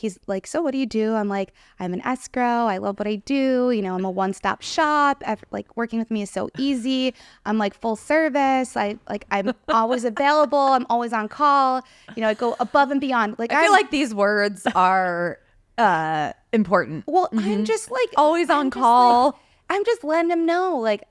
he's like, so what do you do? I'm like, I'm an escrow. I love what I do. You know, I'm a one-stop shop. Like working with me is so easy. I'm like full service. I'm always available. I'm always on call. You know, I go above and beyond. Like I feel like these words are important. Well, I'm just like always on call. Like, I'm just letting him know, like,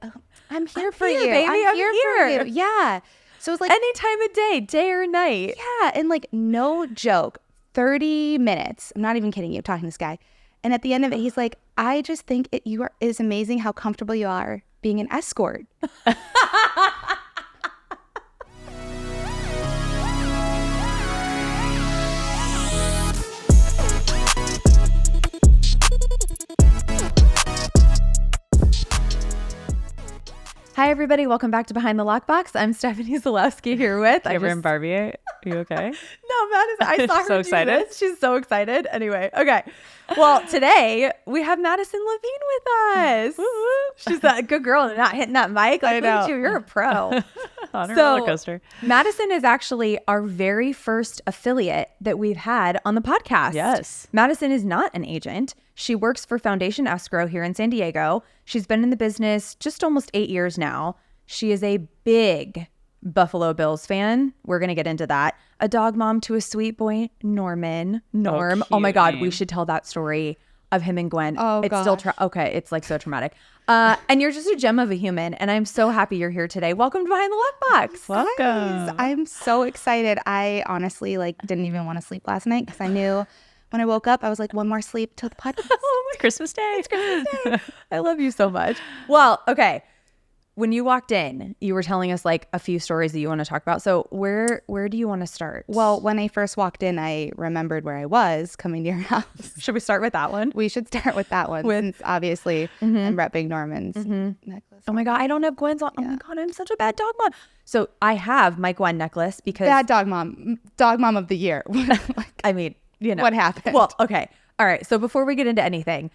I'm here for you, baby. I'm here for you. Yeah. So it's like any time of day or night. Yeah, and like no joke, 30 minutes. I'm not even kidding you. Talking to this guy, and at the end of it, he's like, I just think it is amazing how comfortable you are being an escort. Hi, everybody. Welcome back to Behind the Lockbox. I'm Stephanie Zalewski here with Cameron Barbier. Are you okay? No, Madison. I saw her so do excited. this. She's so excited. Anyway, okay. Well, today we have Maddison Levine with us. She's a good girl and not hitting that mic. Like, I know. look at you. You're a pro. On a roller coaster. Madison is actually our very first affiliate that we've had on the podcast. Yes. Madison is not an agent. She works for Foundation Escrow here in San Diego. She's been in the business just almost 8 years now. She is a big Buffalo Bills fan. We're going to get into that. A dog mom to a sweet boy, Norm. Oh my God. We should tell that story of him and Gwen. Oh, it's gosh. still okay. It's like so traumatic. And you're just a gem of a human. And I'm so happy you're here today. Welcome to Behind the Lockbox. Welcome. Guys, I'm so excited. I honestly didn't even want to sleep last night because I knew when I woke up, I was like, one more sleep till the podcast. Christmas Day. It's Christmas Day. I love you so much. Well, okay. When you walked in, you were telling us like a few stories that you want to talk about. So where do you want to start? Well, when I first walked in, I remembered where I was coming to your house. Should we start with that one? We should start with that one. Since obviously I'm repping Norman's necklace. Oh my God, I don't have Gwen's on. Yeah. Oh my God, I'm such a bad dog mom. So I have my Gwen necklace because Bad dog mom of the year. I mean, you know what happened? Well, okay. All right. So before we get into anything,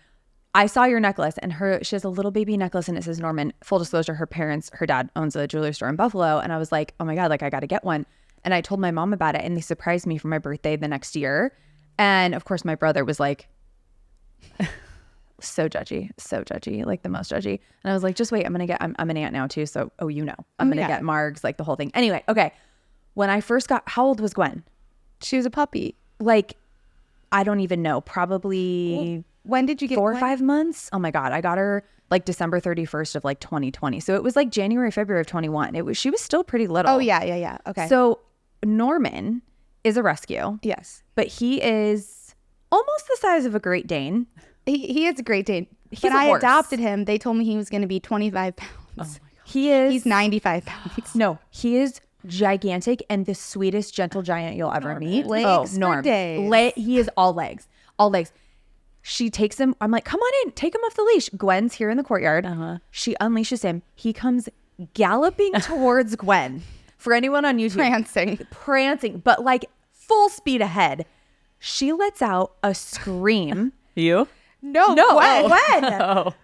I saw your necklace and she has a little baby necklace and it says Norman. Full disclosure, her dad owns a jewelry store in Buffalo. And I was like, oh my God, like I got to get one. And I told my mom about it and they surprised me for my birthday the next year. And of course my brother was like, so judgy, like the most judgy. And I was like, just wait, I'm an aunt now too. So, I'm going to get Margs, like the whole thing. Anyway, okay. When I first how old was Gwen? She was a puppy. Like, I don't even know, probably when did you get 4 or 5 months? Oh my God. I got her like December 31st of like 2020. So it was like January, February of 21. She was still pretty little. Oh yeah. Okay. So Norman is a rescue. Yes. But he is almost the size of a Great Dane. He is a Great Dane. When I adopted him, they told me he was going to be 25 pounds. Oh my God. He's 95 pounds. No, he is gigantic and the sweetest gentle giant you'll ever meet. Legs for days. He is all legs. She takes him. I'm like, come on in, take him off the leash. Gwen's here in the courtyard. She unleashes him. He comes galloping towards Gwen. For anyone on YouTube, prancing, but like full speed ahead. She lets out a scream. You? No, Gwen. Oh.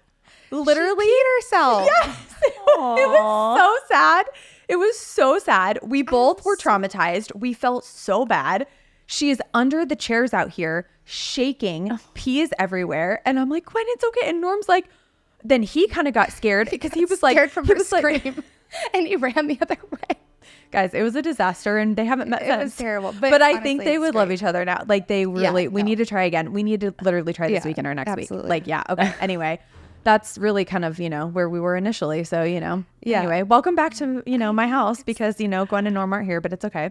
Literally she peed herself. Yes. It was so sad. It was so sad. We both were traumatized. We felt so bad. She is under the chairs out here, shaking. Pee is everywhere. And I'm like, Gwen, it's okay. And Norm's like, then he kind of got scared because he was scared from her scream. Like, and he ran the other way. Guys, it was a disaster and they haven't met since. It was terrible. But I think they would love each other now. Like they really, we need to try again. We need to literally try this weekend or next week. Like, yeah. Okay. Anyway, that's really kind of, where we were initially. So, anyway, welcome back to, my house because, Gwen and Norm aren't here, but it's okay.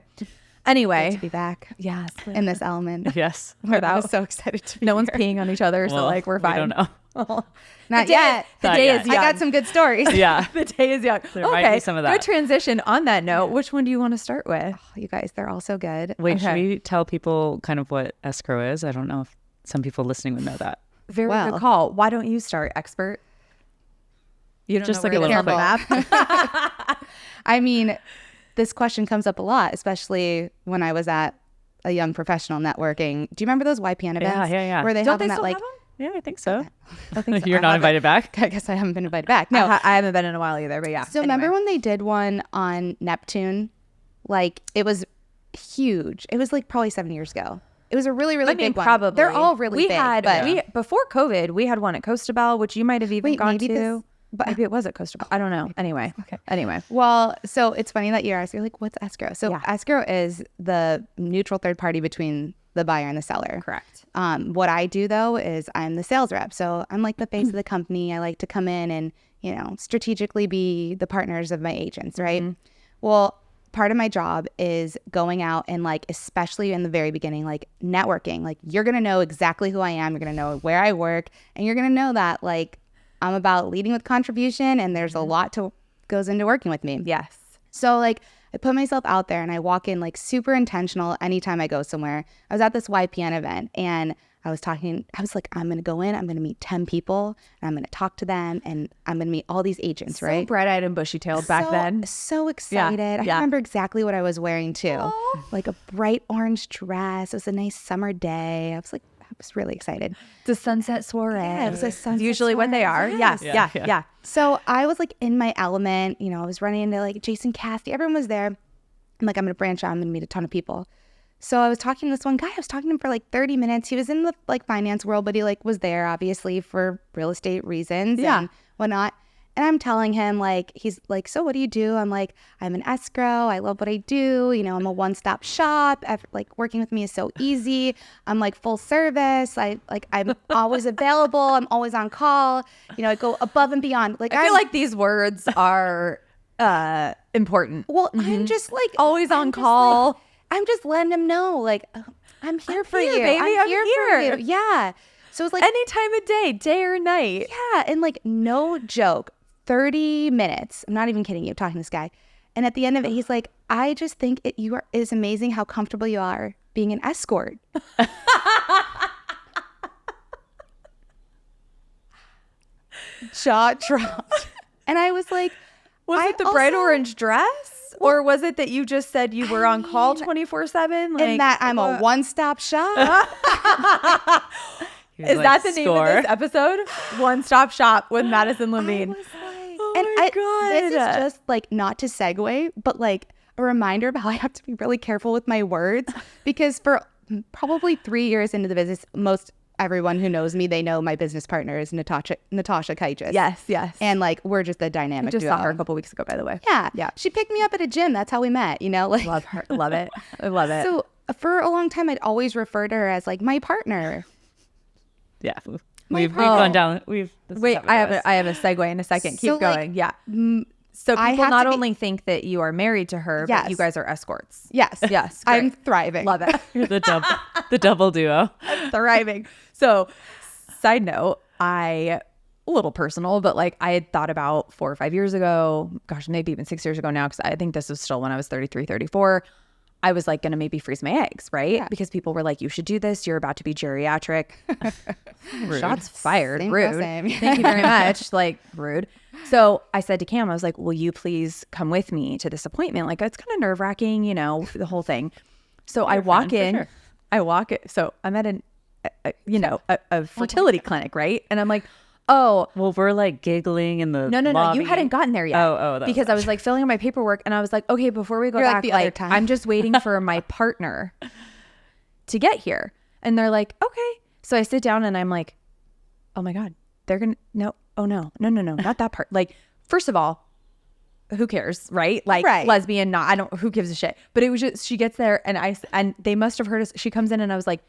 Anyway. Good to be back. Yes. In this element. Yes. I was so excited to be No one's here. peeing on each other. So like, we're fine. We don't know. Not yet. The day is young. I got some good stories. Yeah. The day is young. There might be some of that. Good transition. On that note, which one do you want to start with? Oh, you guys, they're all so good. Wait, should we tell people kind of what escrow is? I don't know if some people listening would know that. Very good call. Why don't you start, expert? You don't Just know like a where little to quick map. I mean, this question comes up a lot, especially when I was at a young professional networking. Do you remember those YPN events? Yeah. Where they Don't have they them at still like... have them? Yeah, I think so. I think so. You're not invited back? I guess I haven't been invited back. No. I haven't been in a while either, but yeah. So remember when they did one on Neptune? Like, it was huge. It was like probably 7 years ago. It was a really, really big one. probably. They're all really big. But before COVID, we had one at Costa Bell, which you might have even gone maybe to. but Maybe it was at Costa Bell. I don't know. Anyway. Okay. Anyway. Well, so it's funny that you're asking, like, what's escrow? So Yeah. escrow is the neutral third party between the buyer and the seller. Correct. What I do though is I'm the sales rep. So I'm like the face of the company. I like to come in and, strategically be the partners of my agents, right? Well, part of my job is going out and like, especially in the very beginning, like networking. Like you're going to know exactly who I am. You're going to know where I work, and you're going to know that like I'm about leading with contribution, and there's a lot to goes into working with me. Yes. So like I put myself out there and I walk in like super intentional anytime I go somewhere. I was at this YPN event and I was like, I'm going to go in, I'm going to meet 10 people and I'm going to talk to them and I'm going to meet all these agents, So right? bright-eyed and bushy-tailed back then. So excited. I yeah. remember exactly what I was wearing too. Like a bright orange dress. It was a nice summer day. I was really excited. It's a sunset soiree. Yeah, it was a sunset Usually when they are. soiree. Yes. Yes. Yeah. So I was like in my element, I was running into like Jason Cassidy. Everyone was there. I'm like, I'm going to branch out. I'm going to meet a ton of people. So I was talking to this one guy. I was talking to him for like 30 minutes. He was in the like finance world, but he like was there obviously for real estate reasons and whatnot. And I'm telling him like, he's like, so what do you do? I'm like, I'm an escrow. I love what I do. I'm a one-stop shop. Like working with me is so easy. I'm like full service. I'm always available. I'm always on call. I go above and beyond. Like I feel like these words are important. well, I'm just like Always on I'm just, call. like, I'm just letting him know, like, I'm here for here, you, baby. I'm here here. for you. Yeah. So it's like, Any time of day or night. yeah, and like no joke, 30 minutes. I'm not even kidding you. Talking to this guy, and at the end of it, he's like, I just think it's amazing how comfortable you are being an escort. Jaw dropped, and I was like, Was it the bright orange dress? Or was it that you just said you were on call 24/7? and that I'm a one-stop shop. Is that the name of this episode? One Stop Shop with Maddison Levine. I was like, Oh and my God. this is just like not to segue, but like a reminder of how I have to be really careful with my words because for probably 3 years into the business, most everyone who knows me, they know my business partner is Natasha Kaitis. Yes. And like we're just a dynamic Just duo. saw her a couple weeks ago, by the way. Yeah. She picked me up at a gym. That's how we met. Like Love her. Love it. I love it. so for a long time, I'd always refer to her as like my partner. Yeah. We've gone down. Wait, I have a segue in a second. Keep So, like, going. Yeah. So I people have not to be- only think that you are married to her, Yes. but you guys are escorts. Yes. Yes. I'm Great. thriving. Love it. You're the double duo. Thriving. So, side note, a little personal, but like I had thought about 4 or 5 years ago, gosh, maybe even 6 years ago now, because I think this was still when I was 33, 34. I was like going to maybe freeze my eggs, right? Yeah. Because people were like, you should do this. You're about to be geriatric. Shots fired. Same, Rude. same. Thank you very much. Like, rude. So I said to Cam, I was like, will you please come with me to this appointment? Like, it's kind of nerve wracking, the whole thing. So I walk in. So I'm at a fertility clinic, right? And I'm like, oh, Well, we're like giggling in the no, lobby. you hadn't gotten there yet. Oh, that because I was like filling out my paperwork, and I was like, okay, before we go You're like back, the other like time. I'm just waiting for my partner to get here, and they're like, okay. So I sit down and I'm like, oh my god, they're gonna no, not that part. Like, first of all, who cares, right? Like, Right. lesbian, not I don't. Who gives a shit? But it was just she gets there, and they must have heard us. She comes in, and I was like,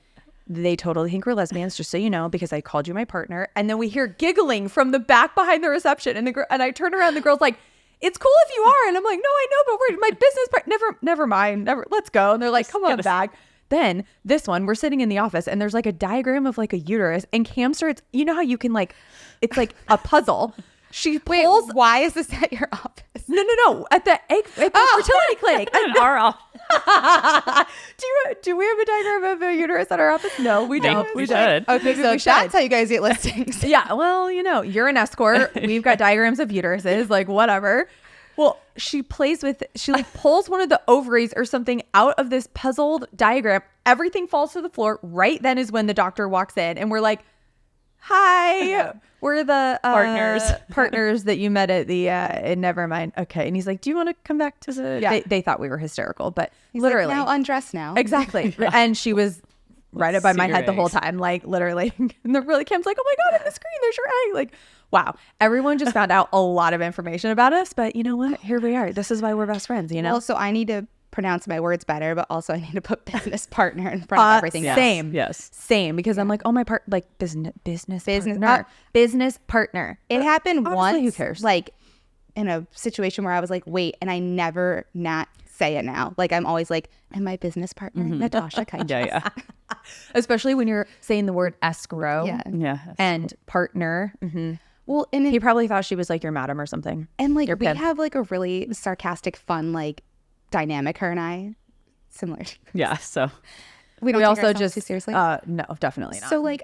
they totally think we're lesbians, just so you know, because I called you my partner. And then we hear giggling from the back behind the reception, and and I turn around, the girl's like, "It's cool if you are," and I'm like, "No, I know, but we're my business partner. Never mind. Let's go." And they're like, "Come on back." Then this one, we're sitting in the office, and there's like a diagram of like a uterus, and Cam starts. You know how you can like, it's like a puzzle. She pulls. Why is this at your office? No, at the fertility clinic. In our office. Do we have a diagram of a uterus at our office? No, we don't. We should. Okay, so that's how you guys get listings. Yeah, well, you're an escort. We've got diagrams of uteruses, like whatever. Well, she like pulls one of the ovaries or something out of this puzzled diagram. Everything falls to the floor. Right then is when the doctor walks in, and we're like, hi, we're the partners that you met at the and never mind. Okay. And he's like, do you want to come back to the they thought we were hysterical, but He's literally like, now undress now. exactly. And she was right above my see your head the whole eggs. time, like literally. And the really Kim's like, oh my God, on the screen, there's your egg. Like, wow. Everyone just found out a lot of information about us, but you know what? Here we are. This is why we're best friends, you know? Well, so I need to pronounce my words better, but also I need to put business partner in front of everything else. Same. Yes. Same. Because I'm like, oh, my business partner. Business partner. It happened Honestly, once, who cares? like in a situation where I was like, wait, and I never not say it now. Like I'm always like, and my business partner, Natasha Kaicha. Yeah. Especially when you're saying the word escrow Yeah. Yeah. and partner. Well, and He probably thought she was like your madam or something. and like Your we pimp. have like a really sarcastic, fun like dynamic. Her and I, similar. Yeah. So We don't We take also ourselves just too seriously. no, definitely not. So like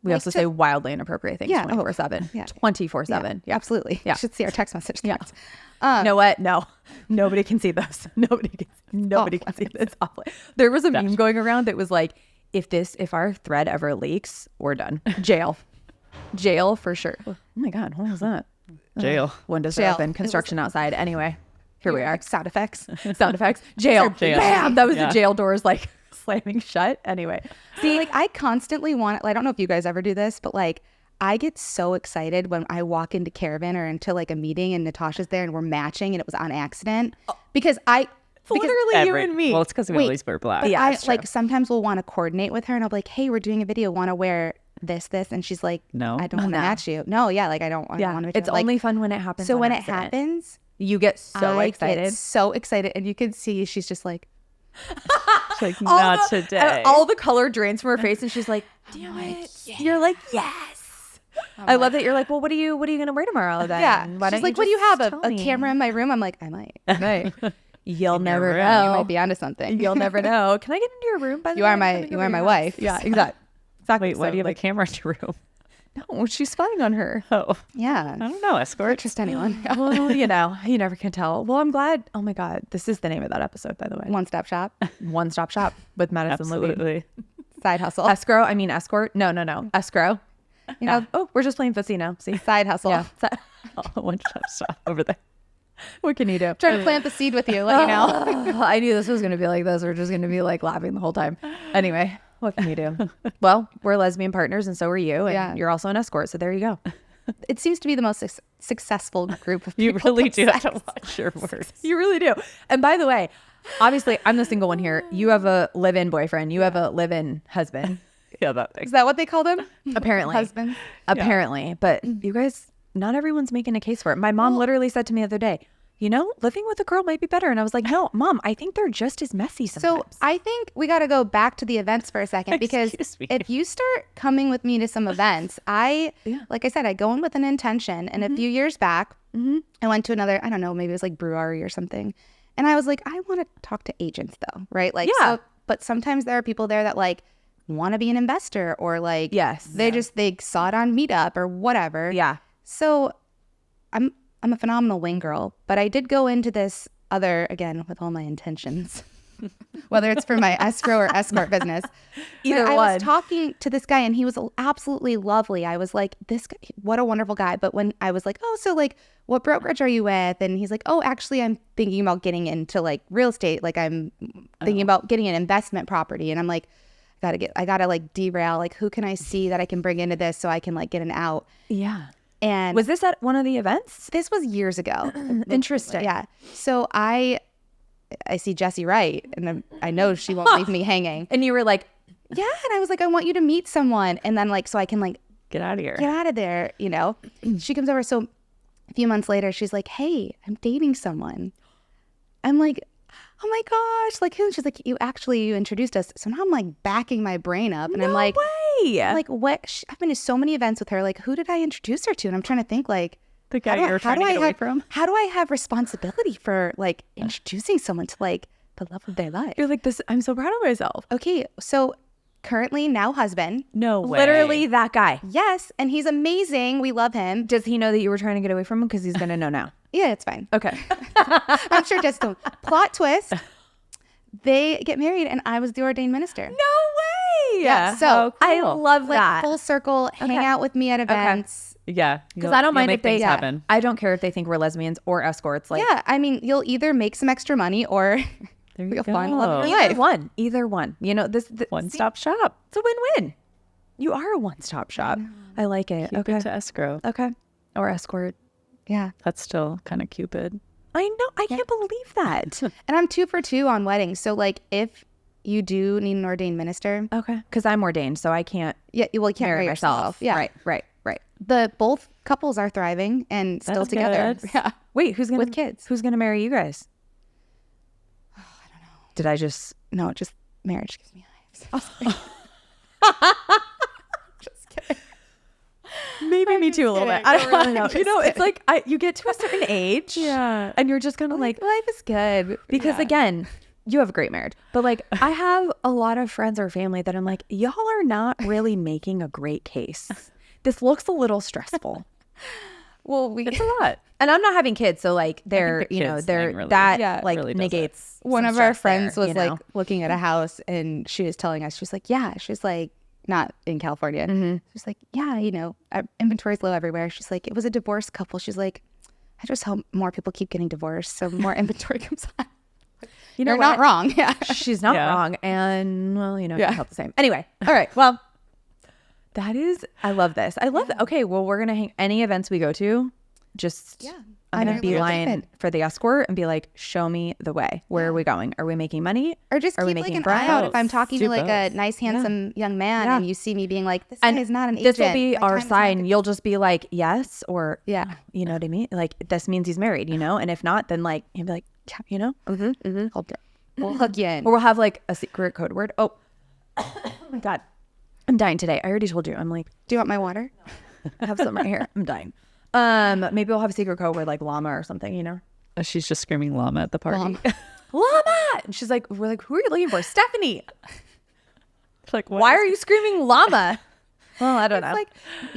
we also say wildly inappropriate things Yeah. 24/7. Yeah. 24/7. yeah, absolutely. Yeah. You should see our text message. Yeah. threads. You know what? No, nobody can see those. Nobody can see this. Awful. There was a meme going around that was like, if our thread ever leaks, we're done. Jail for sure. Oh my God, what was that? jail. Windows are Jail. open, construction outside. Anyway, here we are. Sound effects. Sound effects. Jail. Jail. Bam. That was Yeah. the jail doors like slamming shut. Anyway, See, like I constantly want. I don't know if you guys ever do this, but like I get so excited when I walk into Caravan or into like a meeting and Natasha's there and we're matching and it was on accident because literally you and me. Well, it's because we Wait, always wear black. but Yeah, I it's true. like sometimes we'll want to coordinate with her and I'll be like, hey, we're doing a video, want to wear this, and she's like, No. I don't want to match you. No, yeah, like I don't want to match it's you. Like, only fun when it happens. so on when accident. it happens, you get so I excited. get so excited, and you can see she's just like, It's like, not today. All the color drains from her face, and she's like, "Damn it!" You're like, "Yes." I love that you're like, "Well, what are you gonna wear tomorrow then?" yeah. Why She's don't like, what do you just have? tell A me?" camera in my room? I'm like, I might. Right. You'll never room. know. You might be onto something. You'll never know. Can I get into your room? By the You way? are I'm my coming you over are to my your wife. house. Yeah, exactly. Wait, why do you have a camera in your room? No, she's spying on her. Oh, Yeah. I don't know. Escort. Trust anyone. Well, you know, you never can tell. Well, I'm glad. Oh my God, this is the name of that episode, by the way. One stop shop. One Stop Shop with Maddison Levine. Absolutely. Side hustle. Escrow. I mean escort. No. Escrow. You know, Oh, we're just playing footsie now. See. side hustle. Yeah. Oh, one stop over there. What can you do? Trying to plant the seed with you, let you know. I knew this was going to be like this. We're just going to be like laughing the whole time. Anyway, what can you do? Well, we're lesbian partners and so are you. And Yeah. you're also an escort. So there you go. It seems to be the most successful group of You people. really do have to watch your words. You really do. And by the way, obviously I'm the single one here. You have a live-in boyfriend. You have a live-in husband. Yeah, that thing. Is that what they call them? Apparently. Husband. Apparently. But you guys, not everyone's making a case for it. My mom literally said to me the other day, you know, living with a girl might be better. And I was like, no, Mom, I think they're just as messy sometimes. So I think we got to go back to the events for a second because Excuse me. if you start coming with me to some events, like I said, I go in with an intention. And a few years back, I went to another, I don't know, maybe it was like brewery or something. And I was like, I want to talk to agents though, right? Like, Yeah. so, but sometimes there are people there that like want to be an investor or like, Yes. they saw it on Meetup or whatever. Yeah. So I'm a phenomenal wing girl, but I did go into this other, again, with all my intentions, whether it's for my escrow or escort business. Either But I one. was talking to this guy and he was absolutely lovely. I was like, this guy, what a wonderful guy. But when I was like, oh, so like, what brokerage are you with? And he's like, oh, actually, I'm thinking about getting into like real estate. Like I'm thinking about getting an investment property. And I'm like, I gotta like derail. Like, who can I see that I can bring into this so I can like get an out? Yeah. And Was this at one of the events? this was years ago. Interesting. Yeah. So I see Jessie Wright, and I know she won't leave me hanging. And you were like, Yeah, and I was like, I want you to meet someone, and then like so I can like Get out of here. get out of there, you know. She comes over. So a few months later, she's like, hey, I'm dating someone. I'm like, oh my gosh, like who? She's like, you introduced us. So now I'm like backing my brain up, and I'm like, way. I'm like what? I've been to so many events with her. Like, who did I introduce her to? And I'm trying to think like. The guy you were trying to get away from. How do I have responsibility for like introducing someone to like the love of their life? You're like this. I'm so proud of myself. Okay, so currently now husband. No way. Literally that guy. Yes, and he's amazing. We love him. Does he know that you were trying to get away from him? Because he's going to know now. Yeah, it's fine. Okay. I'm sure just don't. Plot twist. They get married and I was the ordained minister. No way. Yeah, so I cool. love like that. full circle, hang Okay. out with me at events. Yeah. Because I don't mind if they happen. I don't care if they think we're lesbians or escorts. Like, Yeah, I mean, you'll either make some extra money or There Like you a fun, loving go. life. Either one. You know, this One-stop shop. it's a win-win. You are a one-stop shop. I like it. Keep it to escrow. Okay. Or escort. Yeah. That's still kind of Cupid. I know. I can't believe that. And I'm 2 for 2 on weddings. So like if you do need an ordained minister, Okay. Because I'm ordained, so I can't yeah, well, you can't marry marry myself. yourself. Yeah. Right. The both couples are thriving and still That's together. good. Yeah. Wait, who's gonna With kids. Who's gonna marry you guys? I don't know. Did I just? No, just marriage gives me hives. Just kidding. Maybe me too a little bit. kidding. I don't really know. Just You know, it's like you get to a certain age, Yeah. and you're just kind of like, Life is good. because again, you have a great marriage, but like I have a lot of friends or family that I'm like, y'all are not really making a great case. This looks a little stressful. Well, It's a lot. And I'm not having kids, so like they're, the you know, kids they're thing really- that Yeah, like really does it. negates one some of our stress friends there, was you know? like looking at a house and she was telling us, she was like, yeah, she's like, not in California. She's like, yeah, you know, inventory's low everywhere. She's like, it was a divorced couple. She's like, I just hope more people keep getting divorced so more inventory comes on. You know You're not what? wrong. Yeah. She's not Yeah. wrong, and well, you know, Yeah. it helps the same. Anyway, all right. Well, that is, I love this. I love that. Okay, well, we're gonna hang any events we go to. Just I'm gonna Either be way, lying keep it. for the escort and be like, show me the way. Where are we going? Are we making money? Or just Are we keep like making an eye out both? if I'm talking Do to like a both. nice, handsome young man Yeah. and you see me being like, this guy is not an agent. This will be My our time's not sign. good. You'll just be like, yes, or Yeah. you know what I mean? Like this means he's married, you know? And if not, then like you'll be like, yeah, you know? We'll hook you in. Or we'll have like a secret code word. Oh, oh my God. I'm dying today. I already told you. I'm like, Do you want my water? I have some right here. I'm dying. Maybe we'll have a secret code word like llama or something, you know? She's just screaming llama at the party. Llama! And she's like, we're like, who are you looking for? Stephanie. Like, Why are you screaming llama? Well, I don't know. Like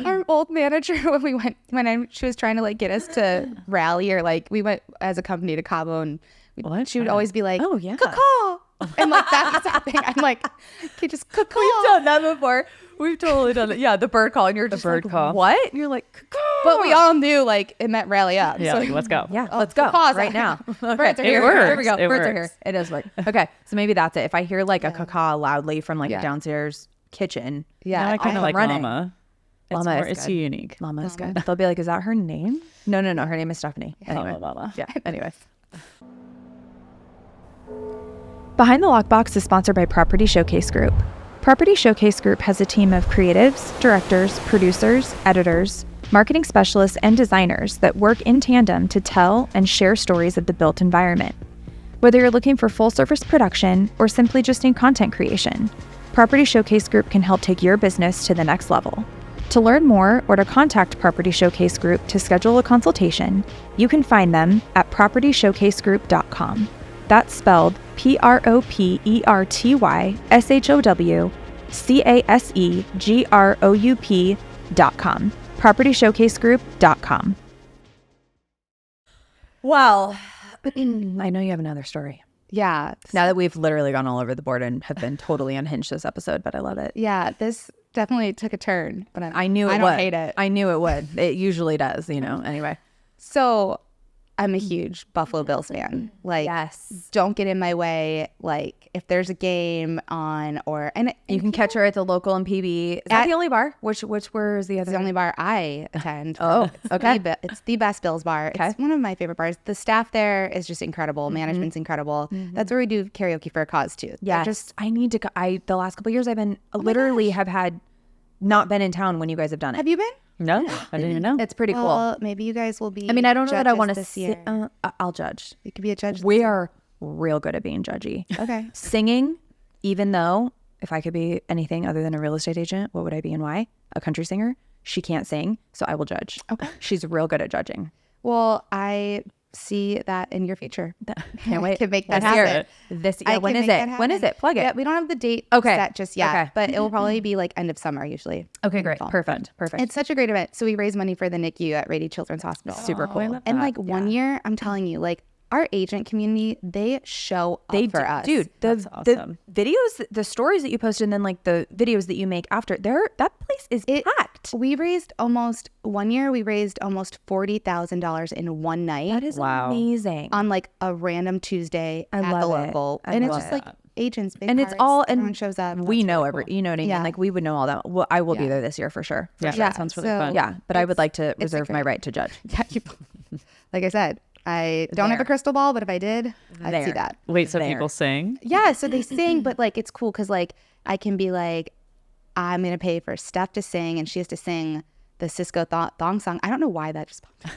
our old manager she was trying to like get us to rally or like we went as a company to Cabo and What? she would always be like, Oh, yeah. caw. And like that exact thing. I'm like, okay, just caw. We've done that before. We've totally done it. Yeah, the bird call. And you're just bird like, call. what? And you're like, caw. But we all knew like it meant rally up. Yeah, So like, let's go. Yeah, let's go caw's right out. now. Okay. Birds are It here. works. Here we go. It Birds are works. here. It does work. Okay, so maybe that's it. If I hear like a caw loudly from like Yeah. a downstairs kitchen, Yeah. No, I kind I'm of like running. llama. It's Llama more, is it's good. unique. llama is good. They'll be like, is that her name? No, her name is Stephanie. Anyway. Llama. Yeah. Anyway. Behind the Lockbox is sponsored by Property Showcase Group. Property Showcase Group has a team of creatives, directors, producers, editors, marketing specialists, and designers that work in tandem to tell and share stories of the built environment. Whether you're looking for full-service production or simply just need content creation, Property Showcase Group can help take your business to the next level. To learn more or to contact Property Showcase Group to schedule a consultation, you can find them at propertyshowcasegroup.com. That's spelled PROPERTYSHOWCASEGROUP.com. PropertyShowcaseGroup.com. Well, I know you have another story. Yeah. Now that we've literally gone all over the board and have been totally unhinged this episode, but I love it. Yeah. This definitely took a turn, but I knew it I would. don't hate it. I knew it would. It usually does, you know. Anyway. So I'm a huge Buffalo Bills fan. Like, Yes. don't get in my way. Like, if there's a game on and You can catch her at the local and PB. Is that the only bar? Which where is the it's other? the only bar I attend. Oh, It's okay. It's the best Bills bar. Okay. It's one of my favorite bars. The staff there is just incredible. Management's incredible. That's where we do karaoke for a cause too. They're Yeah. just I need to go. The last couple of years I've been literally have had not been in town when you guys have done it. have you been? No, I didn't even know. It's pretty cool. Well, maybe you guys will be. I mean, I don't know that I judges want to this see. year. I'll judge. You could be a judge. We are real good at being judgy. Okay. Singing, even though if I could be anything other than a real estate agent, what would I be and why? A country singer. She can't sing, so I will judge. Okay. She's real good at judging. Well, I see that in your future. Can't wait. I can make that Let's hear happen. it. This I when can is make it? that When is happen. it? Plug it. Yeah, we don't have the date Okay. set just yet, Okay. but it will probably be like end of summer usually. Okay, great. Fall. Perfect. It's such a great event. So we raise money for the NICU at Rady Children's Hospital. Super cool. I love And that. like one year, I'm telling you, like our agent community, they show up for us. Dude, That's awesome. the videos, the stories that you posted, and then like the videos that you make after, that place is packed. We raised almost $40,000 in one night. That is Wow. amazing. On like a random Tuesday at love the it. local. I And it's love just like agents, big and it's hearts, all everyone and shows up. we That's know really cool. you know what I mean? Yeah. Like we would know all that. Well, I will be Yeah. there this year for sure. Yeah, Yeah, that sounds really so- fun. Yeah, but I would like to it's a reserve my great- right to judge. Yeah, like I said, I don't have There. a crystal ball, but if I did, I'd see There. that. Wait, so There. people sing? Yeah, so they sing, but like it's cool because like I can be like, I'm gonna pay for Steph to sing, and she has to sing the Cisco thong song. I don't know why that just popped up.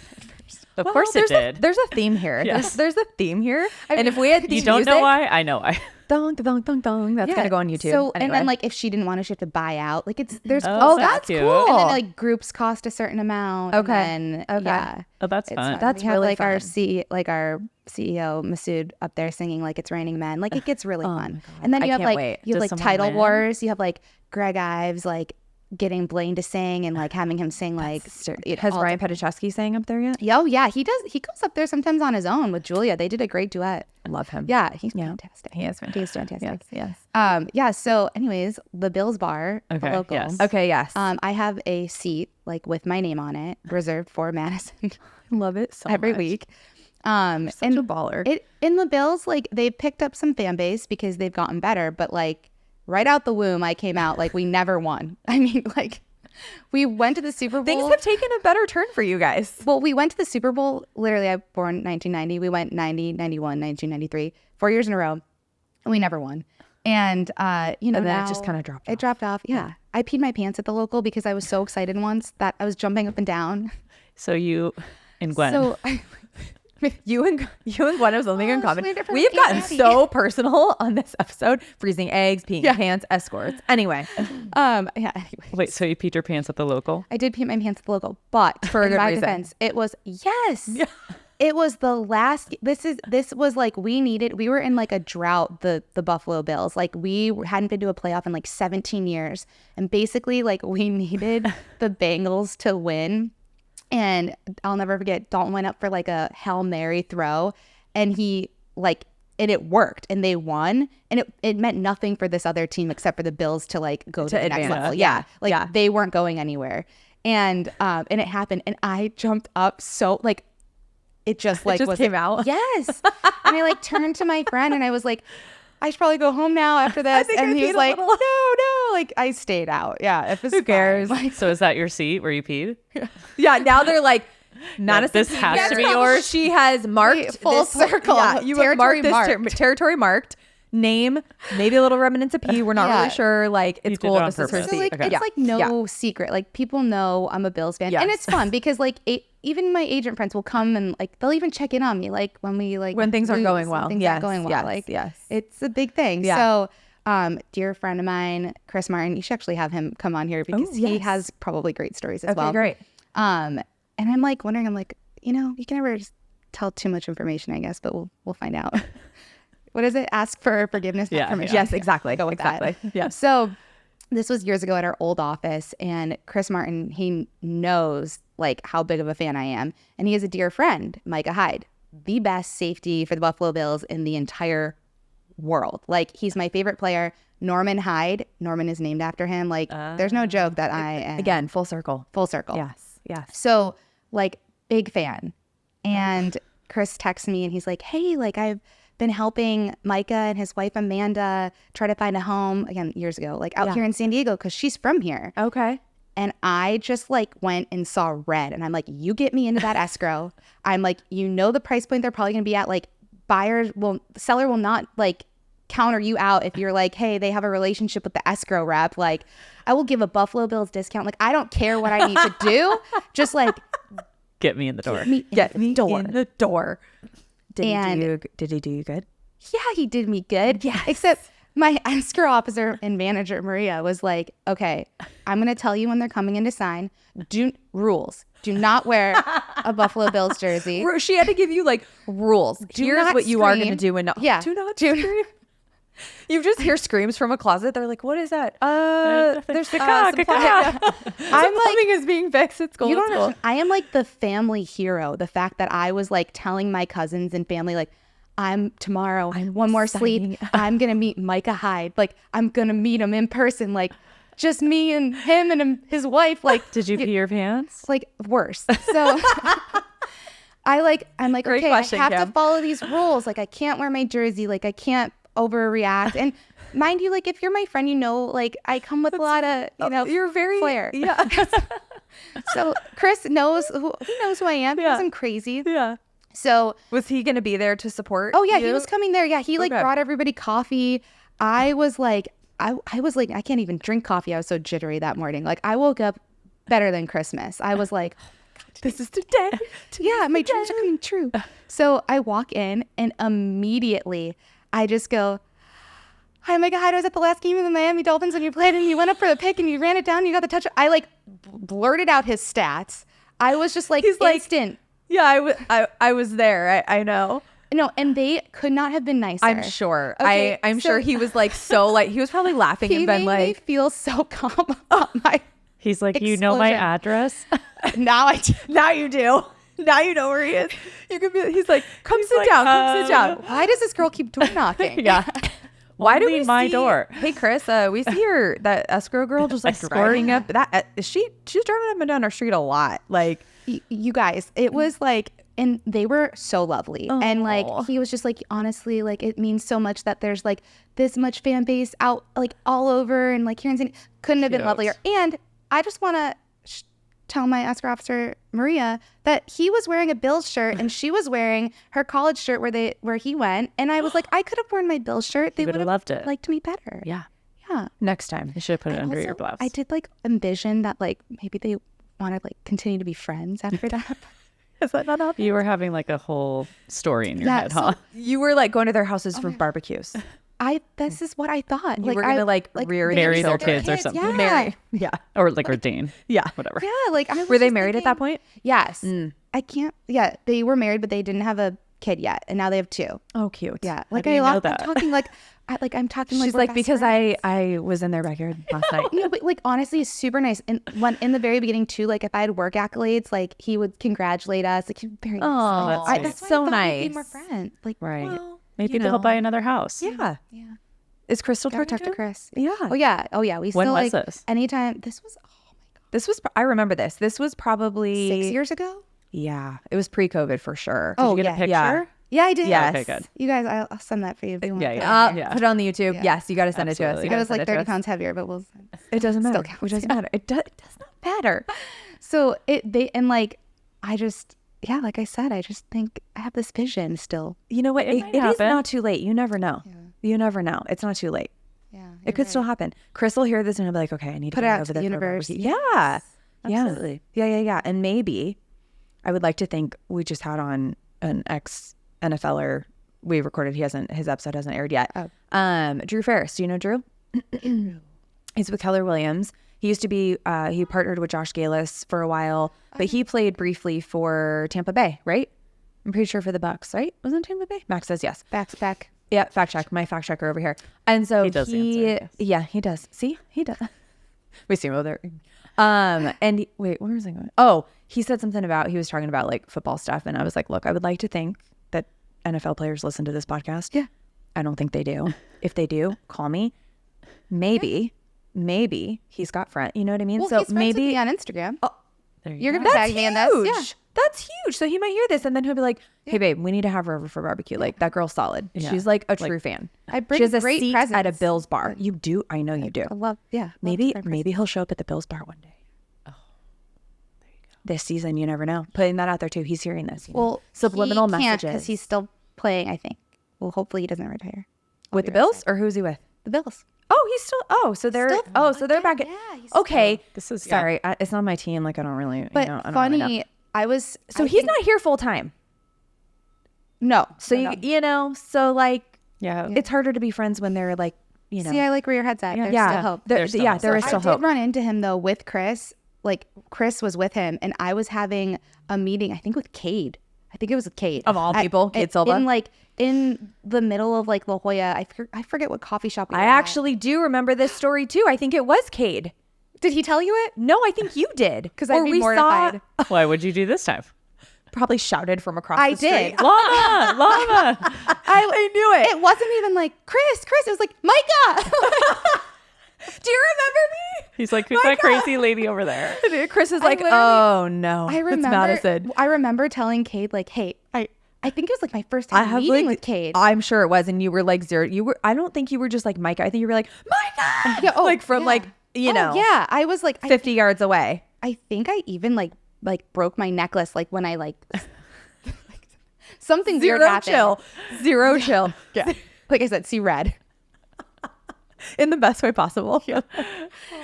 Of Well, course it did. There's a theme here. Yes. There's a theme here. And if we had theme You don't music, know why? I know why. dong, dong, dong, dong, that's gonna go on YouTube. So anyway. and then like if she didn't want to, she have to buy out. Like it's there's Oh, cool that's stuff. cute. cool. And then like groups cost a certain amount. Okay. And then, Okay. yeah. Oh, that's It's fun. That's we have really like our fun. our CEO Masood up there singing like it's raining men. Like it gets really fun. God. And then I you have can't like wait. you have Does like someone title win? wars. You have like Greg Ives like getting Blaine to sing and like having him sing like Has all Ryan Petachowski sang up there yet? Oh yeah, he does. He goes up there sometimes on his own with Julia. They did a great duet. Love him. Yeah, he's Yeah. fantastic. He is fantastic. He's fantastic. Yes. Yeah. So, anyways, the Bills Bar, the Okay, local. yes. Okay. Yes. I have a seat like with my name on it, reserved for Maddison love it so every much. week. Such And a baller. it in the Bills, like they've picked up some fan base because they've gotten better. But like right out the womb, I came out like we never won. I mean, like we went to the Super Bowl. Things have taken a better turn for you guys. Well, we went to the Super Bowl. Literally, I was born 1990. We went 90, 91, 1993, 4 years in a row, and we never won. And you know, And then it now just kinda dropped It off. dropped off. Yeah. I peed my pants at the local because I was so excited once that I was jumping up and down. So you and Gwen. So You and Gwen have something in Oh, common. we're different We have gotten Patty. so personal on this episode. Freezing eggs, peeing Yeah. pants, escorts. Anyway, yeah. Anyway, Wait, so you peed your pants at the local? I did pee my pants at the local, but For a in good my reason. defense, it was It was the last. This was like we were in like a drought. The Buffalo Bills, like we hadn't been to a playoff in like 17 years, and basically like we needed the Bengals to win. And I'll never forget, Dalton went up for like a Hail Mary throw, and it worked, and they won, and it meant nothing for this other team except for the Bills to like go to the next advance. level. Yeah. Like Yeah. they weren't going anywhere, and it happened, and I jumped up so like it just like just came out? Yes, and I like turned to my friend, and I was like, I should probably go home now after this, think I and he peed was a like, little. no, like I stayed out. Yeah, if it's Who cares? Like, So is that your seat where you peed? yeah. Now they're like, Madison. this has to be yours. She has marked Wait, full this- circle. Yeah, you have Territory marked this marked. territory marked. Name, maybe a little remnants of pee. We're not Yeah. really sure. Like it's did cool. it on This is her purpose. So seat. like Okay. it's Yeah. like no secret. Like people know I'm a Bills fan, Yes. and it's fun because like even my agent friends will come and like they'll even check in on me like when we like When things aren't lose, going when well. Things Yes, aren't going well. yes, Like yes. it's a big thing. Yeah. So dear friend of mine, Chris Martin, you should actually have him come on here because he yes. has probably great stories as Okay, well. great. And I'm like wondering, I'm like, you know, you can never just tell too much information, I guess, but we'll find out. What is it? Ask for forgiveness, not Yeah, permission. Yes, exactly. Go with that. Exactly. Yeah. So this was years ago at our old office, and Chris Martin, he knows like how big of a fan I am, and he has a dear friend, Micah Hyde, the best safety for the Buffalo Bills in the entire world. Like he's my favorite player. Norman Hyde. Norman is named after him. Like there's no joke that I am Again, full circle. full circle. Yes. Yes. So like big fan. And Chris texts me and he's like, hey, like I've been helping Micah and his wife Amanda try to find a home again years ago, like out here in San Diego because she's from here. Okay. And I just like went and saw red, and I'm like, you get me into that escrow. I'm like, you know, the price point they're probably gonna be at, like seller will not like counter you out if you're like, hey, they have a relationship with the escrow rep. Like I will give a Buffalo Bills discount. Like I don't care what I need to do. Just like Get me in the door. Get in the me door. in the door. Did And- he do you good? Yeah, he did me good. Yeah. Except my escrow officer and manager, Maria, was like, okay, I'm going to tell you when they're coming in to sign. Rules. Do not wear a Buffalo Bills jersey. She had to give you like rules. Here's not what you are going to scream. do and not. Yeah. Do not Do- scream. You just hear screams from a closet. They're like, "What is that?" There's some Caca, plumbing. caca. I'm like, Plumbing is being fixed at school. you It's don't cool. understand. I am like the family hero. The fact that I was like telling my cousins and family, like, I'm tomorrow, one more sleep, signing. I'm going to meet Micah Hyde. Like, I'm going to meet him in person. Like, just me and him and his wife. Like, Did you pee your pants? like worse. So I'm like, Great okay, question, I have Kim. to follow these rules. Like, I can't wear my jersey. Like, I can't overreact. And mind you, like, if you're my friend, you know, like, I come with a lot of, you know, You're very flair. Yeah. So Chris knows he knows who I am. He knows I'm crazy. Yeah. So Was he going to be there to support? oh yeah, you? he was coming there. Yeah, he like Okay. brought everybody coffee. I was like, I was like, I can't even drink coffee. I was so jittery that morning. Like I woke up better than Christmas. I was like, This is today. yeah, my dreams are coming true. So I walk in and immediately I just go, hi, my God, I was at the last game of the Miami Dolphins and you played and you went up for the pick and you ran it down and you got the touch. I like blurted out his stats. I was just like, He's like, instant. Yeah, I was there. I know. No, and they could not have been nicer. I'm sure. Okay, I'm so- sure he was like so like he was probably laughing He and been made me like feel so calm about my He's like, you know my Explosion. address? now I do. now you do. Now you know where he is. You could be he's like, come sit down, come sit down. Why does this girl keep door knocking? Yeah. Why do Only we my see, door. Hey Chris, we see her that escrow girl just like driving up that she's driving up and down our street a lot. Like You guys, it was like, and they were so lovely. And like, Aw. he was just like, honestly, like, it means so much that there's like this much fan base out, like, all over. And like, here in San couldn't have been Cute. lovelier. And I just want to tell my escrow officer, Maria, that he was wearing a Bills shirt and she was wearing her college shirt where he went. And I was like, I could have worn my Bills shirt. They would've would have loved it. liked me better. Yeah. Yeah. next time. You should have put it under your Also, blouse. I did like envision that like maybe they want to like continue to be friends after that. Is that not happening? You were having like a whole story in your Yeah, head, so- huh? You were like going to their houses for barbecues. This is what I thought. You were gonna like rear marry their children. kids or something. Yeah. Marry. Yeah. Or like ordain. Yeah. Whatever. Yeah, like I was Were they just married at that thinking- point? Yes. I can't. Yeah, they were married, but they didn't have a kid yet, and now they have 2. Oh, cute. Yeah, like do you know I'm that? talking like, I'm talking like She's we're like, best because friends. I was in their backyard last night. No, but like honestly, it's super nice. And when in the very beginning too, like if I had work accolades, like he would congratulate us. Like he was very nice. Oh, that's that's, sweet. why I so thought we'd be more nice. friends. Like Right. Well, Maybe you they'll know. buy another house. Yeah. yeah, Is Crystal gotta talking talk to him? Chris. Yeah. Oh yeah. We When still was like this? anytime. This was This was, I remember this. This was probably 6 years ago. Yeah. It was pre-COVID for sure. Oh, Did you get yeah. a picture? Yeah. Yeah, I did. Yes. Okay, good. You guys, I'll send that for you. If you want. Yeah, yeah. Uh, Put it on the YouTube. Yeah. Yes, you got to send it to us. Absolutely. You I gotta was send like it to 30 us. pounds heavier, but we'll. It doesn't matter. counts, It doesn't matter. It does not matter. So I just like I said, I just think I have this vision still. You know what? It It might is happen. not too late. You never know. You never know. It's not too late. Yeah, It could still happen. Chris will hear this and he'll be like, okay, I need to Put it get out over to the there for a universe. barbecue. Yeah. Absolutely. Yeah. And maybe I would like to think we just had on an ex NFLer we recorded. His episode hasn't aired yet. Drew Ferris. Do you know Drew? He's with Keller Williams. He used to be, he partnered with Josh Galis for a while, but he played briefly for Tampa Bay, right? I'm pretty sure for the Bucks, right? Wasn't it Tampa Bay? Max says yes. back. Yeah, fact check. My fact checker over here. And so He does answer, yes. yeah, he does. See, he does. We see him over there. And wait, where was I going? Oh, he said something about, he was talking about like football stuff. And I was like, look, I would like to think that NFL players listen to this podcast. Yeah. I don't think they do. If they do, call me. Maybe he's got friend. You know what I mean? Well, so he's friends with maybe me on Instagram. There you You're go. gonna tag me in this. huge. Yeah. That's huge. So he might hear this and then he'll be like, hey, babe, we need to have her over for barbecue. Like, that girl's solid. Yeah. She's like a true fan. I bring she has a great seat at a presents. Bills bar. You do. I know you do. I love. Yeah. love Maybe to maybe he'll show up at the Bills bar one day. Oh, there you go. This season, you never know. Putting that out there too. He's hearing this. Well, subliminal he can't messages. because he's still playing. I think. Well, hopefully he doesn't retire. with the Bills, or who's he with? The Bills. Oh, he's still. Oh, so they're. Still- oh, so they're back. yeah, he's Okay. This is Sorry, it's not my team. Like I don't really. But I don't funny, Really know. I was. So I he's think- not here full time. No. So no, no. you know, so like Yeah. it's harder to be friends when they're like, you know. See, I like where your head's at. There's yeah, still hope. There's still hope. there is I still did hope. run into him though with Chris. Like Chris was with him, and I was having a meeting. I think with Cade. I think it was with Cade Of all people, Cade Silva? In the middle of like La Jolla. I forget what coffee shop. We I were at. actually do remember this story too. I think it was Cade. Did he tell you it? No, I think you did. 'Cause I'd be mortified. Why would you do this time? Probably shouted from across I the street. did. Llama! Llama! I knew it. It wasn't even like Chris. It was like Micah. Do you remember me? He's like, who's that crazy lady over there? Chris is like, literally- oh no, I it's remember. Madison. I remember telling Cade like, hey, I think it was like my first time meeting with Cade. I'm sure it was, and you were like zero. You were. I don't think you were just like Micah. I think you were like Micah. Yeah, like from like you know, yeah. I was like 50 yards away. I think I even like broke my necklace like when I like something weird Zero happened. chill. Zero chill. Yeah. Like I said, see red. In the best way possible.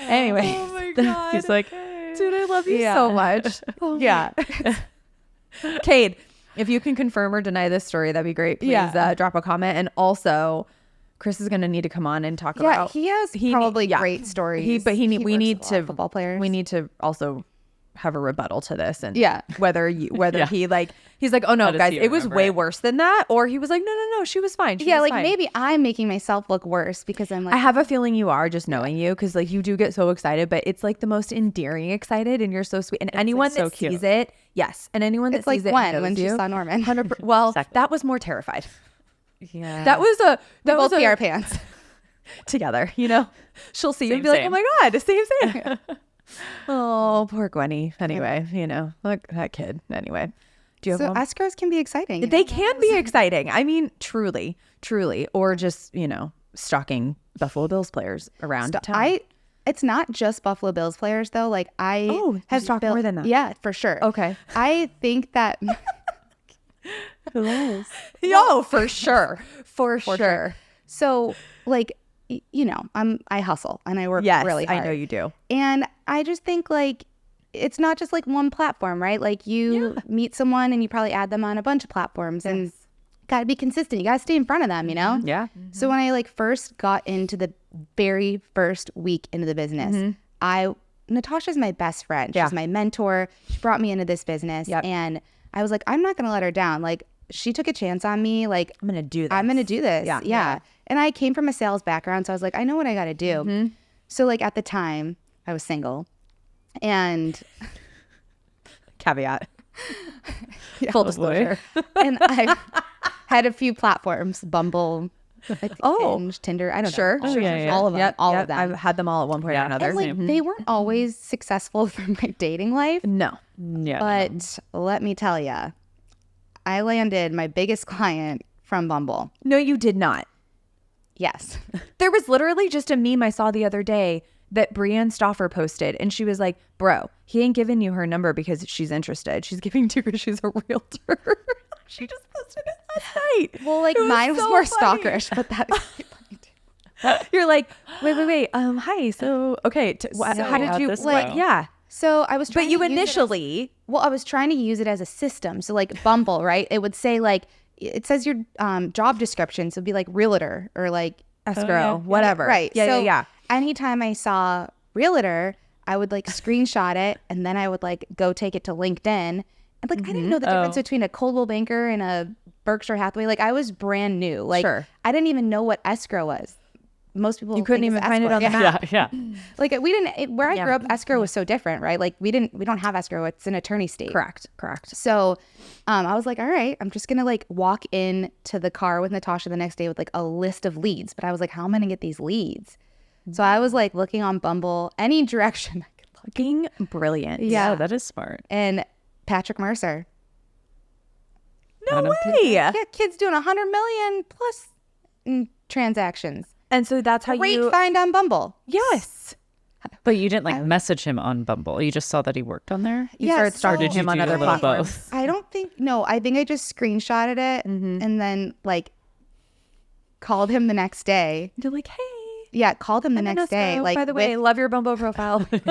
Anyway, Oh my God. He's like, dude, I love you so much. Yeah. Cade, if you can confirm or deny this story, that'd be great. Please drop a comment. And also, Chris is going to need to come on and talk about. He has probably great stories. We need works with a lot to of football players. We need to also have a rebuttal to this, and whether he he's like, oh no, How does guys, he it was remember way it? worse than that, or he was like, no, she was fine. She was like fine. maybe I'm making myself look worse because I'm like I have a feeling you are, just knowing you, because like you do get so excited, but it's like the most endearing excited, and you're so sweet. And anyone so that cute. sees it, yes, and anyone that it's like sees it Gwen knows when she you. saw Norman. 100%. Well, Exactly. that was more terrified. yeah. That was a that Both was pee a our pants. together. You know, she'll see you and be Same, like, oh same. my god, same. Oh, poor Gwenny. Anyway, you know, look that kid. Anyway, do you have So one? escrows can be exciting. They can be exciting. I mean, truly, or just stalking Buffalo Bills players around town. It's not just Buffalo Bills players though. Like I have stalked more than that. Yeah, for sure. Okay. I think that Yo, for sure, for sure. so like I hustle and I work Yes, really hard. I know you do. And I just think like it's not just like one platform, right? Like you meet someone and you probably add them on a bunch of platforms and got to be consistent. You got to stay in front of them, you know? Yeah. So when I like first got into the very first week into the business, Natasha's my best friend. She's my mentor. She brought me into this business and I was like, I'm not going to let her down. Like she took a chance on me. Like I'm gonna do this. I'm going to do this. Yeah. And I came from a sales background. So I was like, I know what I got to do. So like at the time I was single and Caveat. Full disclosure. and I had a few platforms, Bumble, Hinge, Tinder. I don't know. Sure. yeah. All of them. Yep, all yep. of them. I've had them all at one point or another. and like they weren't always successful for my dating life. No. Yeah. But let me tell you, I landed my biggest client from Bumble. No, you did not. Yes. There was literally just a meme I saw the other day that Brienne Stauffer posted, and she was like, bro, he ain't giving you her number because she's interested. She's giving to because she's a realtor. She just posted it last night. Well, like It mine was so more funny. stalkerish, but that is funny too. You're like, wait. Hi. So, okay. How did you, this like, go? yeah. So I was trying But you to use it as- initially, I was trying to use it as a system. So like Bumble, right? It would say like, it says your job description. So it'd be like realtor or like escrow, whatever. Right. Yeah, so yeah. anytime I saw realtor, I would like screenshot it and then I would like go take it to LinkedIn. And like I didn't know the difference between a Coldwell Banker and a Berkshire Hathaway. Like I was brand new. Like Sure. I didn't even know what escrow was. Most people You couldn't think even it's find it escrow. on the Yeah. map. yeah. Like we didn't where I grew up, escrow was so different, right? Like we don't have escrow. It's an attorney state. Correct. So I was like, all right, I'm just gonna like walk in to the car with Natasha the next day with like a list of leads. But I was like, how am I gonna get these leads? So I was like looking on Bumble, any direction I could look. Fucking brilliant. Yeah. Oh, that is smart. And Patrick Mercer. No way. Yeah, kids doing 100 million plus in transactions. And so that's how Great you. find on Bumble. Yes. But you didn't like message him on Bumble. You just saw that he worked on there. You Yes, started stalking so- him on Did you other do a little platforms. both? I don't think I think I just screenshotted it and then like called him the next day. You're like, hey. Yeah, called him the next day. Like by the way, love your Bumble profile. wait.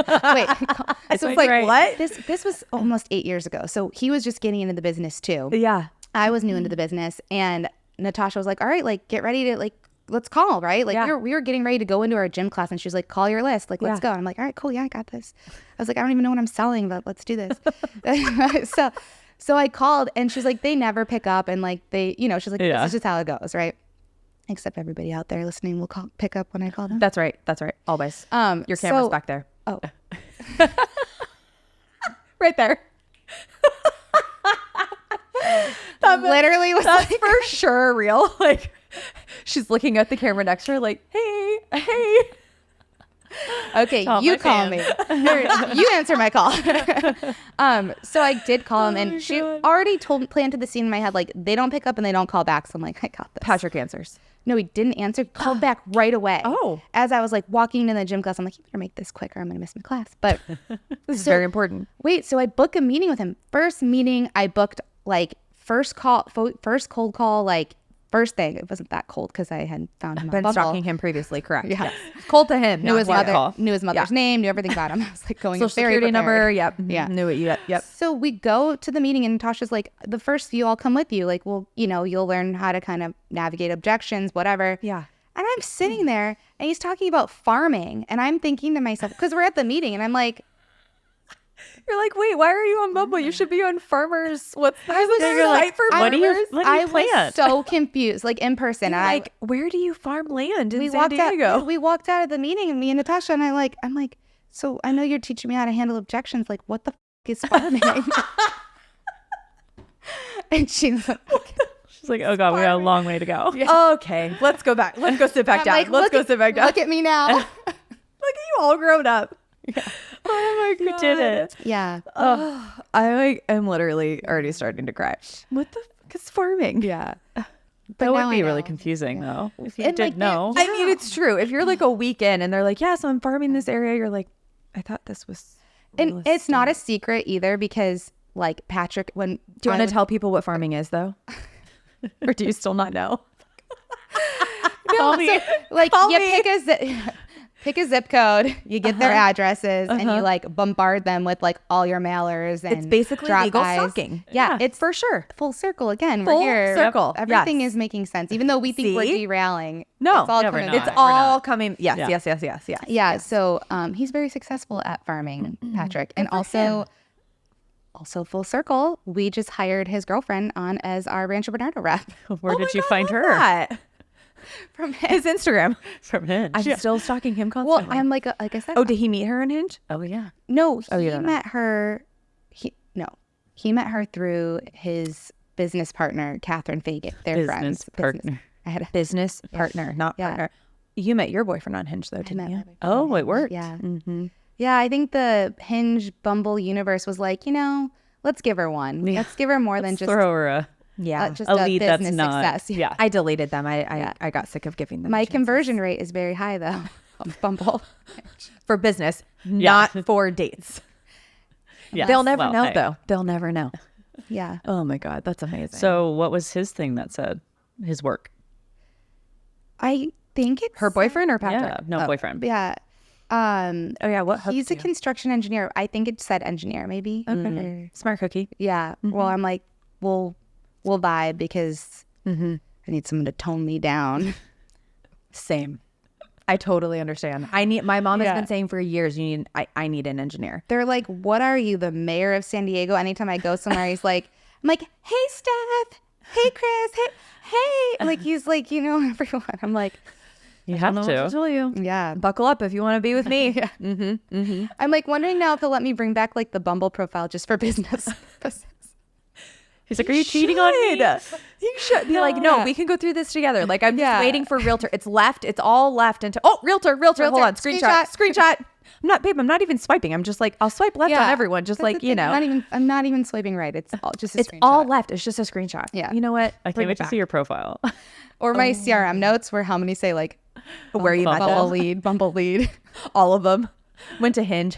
So it's like great. What? this was almost 8 years ago. So he was just getting into the business too. Yeah. I was new into the business and Natasha was like, all right, like get ready to like, let's call, right? Like Yeah. we were getting ready to go into our gym class and she was like, call your list. Like, let's go. And I'm like, all right, cool. Yeah, I got this. I was like, I don't even know what I'm selling, but let's do this. So I called and she's like, they never pick up. And like they, she's like, Yeah. this is just how it goes, right? Except everybody out there listening will pick up when I call them. That's right. Always. Your camera's back there. Oh, Right there. literally was That's like, for sure real. Like, she's looking at the camera next to her like, hey. Okay, Call you my call fan. me. Or you answer my call. So I did call him, and she already planted the scene in my head, like, they don't pick up and they don't call back. So I'm like, I got this. Patrick answers. No, he didn't answer. Called back right away. Oh. As I was like walking into the gym class, I'm like, you better make this quick or I'm gonna miss my class. But This is very important. wait, so I book a meeting with him. First meeting I booked, like first cold call, like first thing. It wasn't that cold because I had found him on Been Bumble. stalking him previously, correct? Yeah. Cold to him. Knew his not to mother, you. knew his mother's name, knew everything about him. I was like going Social very security number. prepared. Yep. Yeah. Knew it. Yep. So we go to the meeting and Natasha's like, the first few I'll come with you. Like, well, you'll learn how to kind of navigate objections, whatever. Yeah. And I'm sitting there and he's talking about farming. And I'm thinking to myself, because we're at the meeting and I'm like, You're like, wait, why are you on Bumble? You should be on Farmers. What's the You're like, site for what do farmers? you I plant? was so confused, like in person. And Like, where do you farm land in we San walked Diego? out. We walked out of the meeting, and me and Natasha, and I'm like, so I know you're teaching me how to handle objections. Like, what the is farming? And she's like, She's like, oh God, we got a long way to go. Okay, let's go back. Let's go sit back I'm down. like, Let's look go at- sit back down. Look at me now. Look at you all grown up. Yeah. Oh my God. You did it. Yeah. Oh, I'm literally already starting to cry. What the fuck is farming? Yeah. That now would I be really know. confusing though. If you And, did like, know. I mean, it's true. If you're like a weekend and they're like, yeah, so I'm farming this area, you're like, I thought this was. And it's not a secret either because, like, Patrick, when Do you want to tell people what farming is, though? Or do you still not know? No, me. so, like, Call you me. pick a zip code, you get their addresses, and you like bombard them with like all your mailers. And It's basically drop legal bys. stalking. Yeah, it's for sure. full circle again. Full we're here. circle. Everything Yes. is making sense, even though we think we're See? derailing. No. it's all Yeah, we're coming not. back. It's We're all not. coming. Yes, Yeah. yes. Yeah, so he's very successful at farming, Patrick, and also full circle. We just hired his girlfriend on as our Rancho Bernardo rep Where Oh did my you God, find love her? that. from His Instagram. From Hinge. I'm still stalking him Well, constantly. I'm like I said. Oh, did he meet her on Hinge? Oh yeah. No, he you don't know. met her. He met her through his business partner, Catherine Fagan. They're Business friends. partner. I had a Business partner, not Yeah. partner. You met your boyfriend on Hinge, though, I didn't met you? my boyfriend Oh, on it worked. Yeah, Mm-hmm. yeah. I think the Hinge Bumble universe was like, let's give her one. Yeah. Let's give her more than just Throw her a Yeah. just a a lead that's business not. success. Yeah. I deleted them. I got sick of giving them My chances. conversion rate is very high though. On Bumble. for business, Yeah. not for dates. Yes. They'll never Well, know, hey. though. They'll never know. Yeah. Oh my God, that's amazing. So what was his thing that said? His work. I think it's her boyfriend or Patrick? Yeah. No boyfriend. Yeah. Oh yeah, what? hooked He's a you? construction engineer. I think it said engineer, maybe. Okay. Smart cookie. Yeah. Well, I'm like, we'll vibe because I need someone to tone me down. Same. I totally understand. My mom has Yeah. been saying for years, I need an engineer. They're like, what are you, the mayor of San Diego? Anytime I go somewhere, I'm like, hey, Steph. Hey, Chris. Hey. Like, he's like, everyone. I'm like, You have I don't know what to. tell you. yeah. Buckle up if you want to be with me. I'm like wondering now if he'll let me bring back like the Bumble profile just for business purposes. He's like, are you cheating on me? You should be like, no, we can go through this together. Like, I'm just waiting for realtor. It's left. It's all left. Realtor. Hold on. Screenshot. I'm not even swiping. I'm just like, I'll swipe left on everyone. Just That's like, the thing. I'm not even swiping right. It's all just a it's screenshot. all left. It's just a screenshot. Yeah. You know what? I Bring can't wait it to back. see your profile. Or my CRM notes where how many say like Where you met Bumble them. lead, Bumble lead. All of them. Went to Hinge.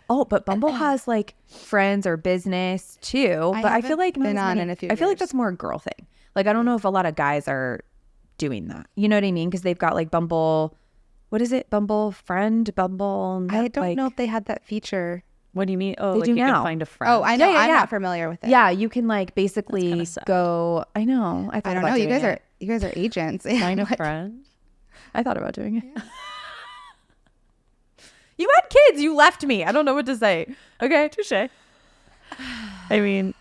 Oh, but Bumble has like friends or business too. But I feel haven't like not been as on many- in a few I feel like years. that's more a girl thing. Like, I don't know if a lot of guys are doing that. You know what I mean? Because they've got like Bumble. What is it? Bumble friend? Bumble. I don't like- know if they had that feature. What do you mean? Oh, They like do you now. can find a friend. Oh, I know. Yeah, I'm yeah. not familiar with it. Yeah, you can like basically kinda sad. go. I know. I thought I don't about know. You doing guys it. are agents. Find a friend. I thought about doing it. You had kids. You left me. I don't know what to say. Okay, Touche. I mean,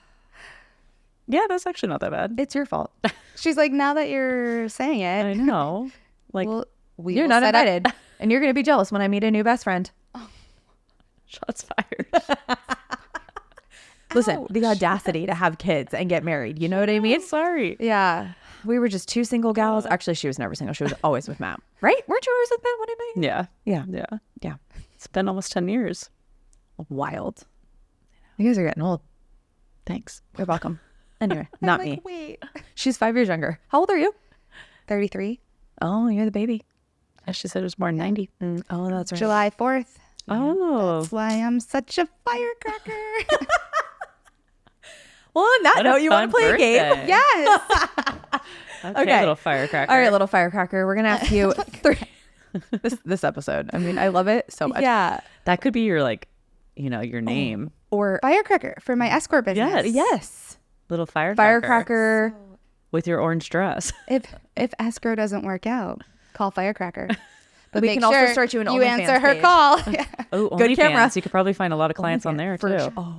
yeah, that's actually not that bad. it's your fault. She's like, now that you're saying it, I know. Like, we You're will not set up- invited, and you're gonna be jealous when I meet a new best friend. shots fired. Listen, the audacity to have kids and get married. You know what I mean? Sorry. Yeah. we were just two single gals. Actually, she was never single. She was always with Matt. Right? Weren't you always with Matt? What am I? Yeah. Yeah. Yeah. Yeah. It's been almost 10 years. Wild. You guys are getting old. Thanks. You're welcome. Anyway, not me. Wait. She's 5 years younger. How old are you? 33. Oh, you're the baby. As she said, it was born 90. Oh, that's right. July 4th. Oh. That's why I'm such a firecracker. Well, on that What a note, you want to fun play a game? birthday. Yes. Okay. Little firecracker. All right, little firecracker. We're gonna ask you three. This episode. I mean, I love it so much. Yeah. That could be your, like, you know, your name. Or Firecracker for my escort business. yes, Little firecracker. firecracker. With your orange dress. If escrow doesn't work out, call Firecracker. But We make can also sure start you an you OnlyFans answer her page. call. Oh, Good OnlyFans. camera. You could probably find a lot of clients on there, too. Oh,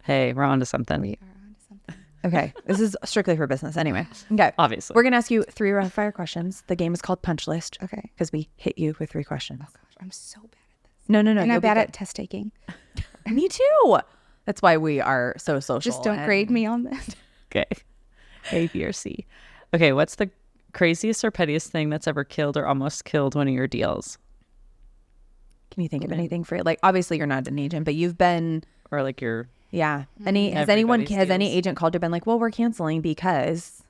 Hey, we're on to something. We are onto something. okay. This is strictly for business. Anyway, okay. Obviously. We're gonna ask you 3 rapid fire questions. The game is called Punch List. Okay. Because we hit you with 3 questions. Gosh, I'm so bad at this. No. And you'll I'm be bad good. at test taking. Me too. That's why we are so social. Just don't and- grade me on this. Okay. A, B, or C. Okay, what's the craziest or pettiest thing that's ever killed or almost killed one of your deals? Can you think of anything for like? Obviously, you're not an agent, but you've been. Or like your... Yeah. Has Everybody's any deals. agent called you and been like, well, we're canceling because?